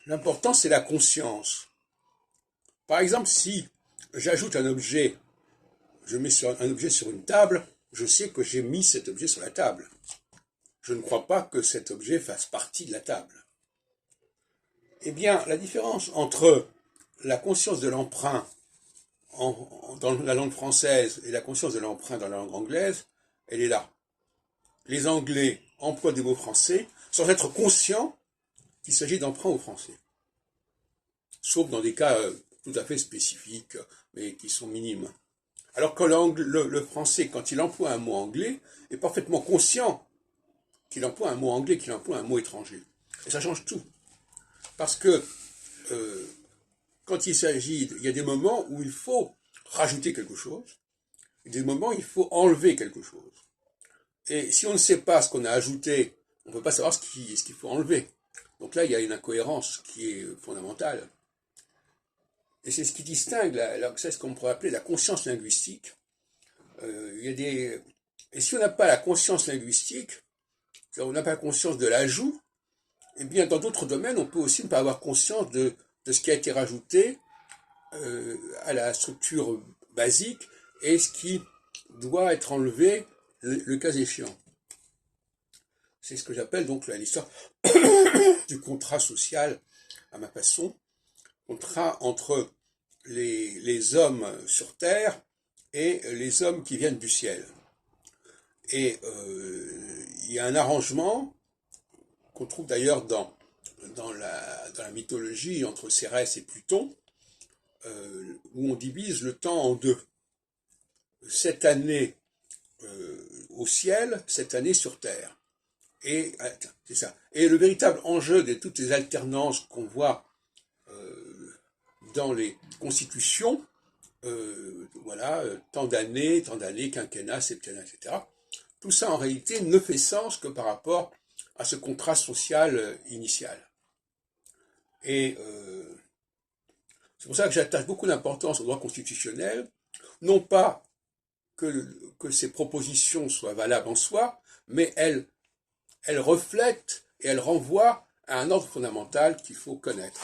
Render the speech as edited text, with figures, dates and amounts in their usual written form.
L'important, c'est la conscience. Par exemple, si j'ajoute un objet, je mets un objet sur une table, je sais que j'ai mis cet objet sur la table. Je ne crois pas que cet objet fasse partie de la table. Eh bien, la différence entre la conscience de l'emprunt dans la langue française et la conscience de l'emprunt dans la langue anglaise, elle est là. Les Anglais emploient des mots français sans être conscients qu'il s'agit d'emprunt au français. Sauf dans des cas tout à fait spécifiques, mais qui sont minimes. Alors que le français, quand il emploie un mot anglais, est parfaitement conscient qu'il emploie un mot anglais, qu'il emploie un mot étranger. Et ça change tout. Parce que quand il y a des moments où il faut rajouter quelque chose, et des moments où il faut enlever quelque chose. Et si on ne sait pas ce qu'on a ajouté, on ne peut pas savoir ce qu'il faut enlever. Donc là, il y a une incohérence qui est fondamentale. Et c'est ce qui distingue, c'est ce qu'on pourrait appeler la conscience linguistique. Et si on n'a pas la conscience linguistique, on n'a pas la conscience de l'ajout, eh bien, dans d'autres domaines, on peut aussi ne pas avoir conscience de ce qui a été rajouté à la structure basique et ce qui doit être enlevé le cas échéant. C'est ce que j'appelle donc l'histoire du contrat social, à ma façon, contrat entre les hommes sur Terre et les hommes qui viennent du ciel. Et il y a un arrangement qu'on trouve d'ailleurs dans la mythologie entre Cérès et Pluton, où on divise le temps en deux. 7 années au ciel, 7 années sur Terre. Et c'est ça. Et le véritable enjeu de toutes les alternances qu'on voit dans les constitutions, voilà, tant d'années, quinquennat, septennat, etc. Tout ça, en réalité, ne fait sens que par rapport à ce contrat social initial. Et c'est pour ça que j'attache beaucoup d'importance au droit constitutionnel, non pas que ces propositions soient valables en soi, mais elles reflètent et elles renvoient à un ordre fondamental qu'il faut connaître.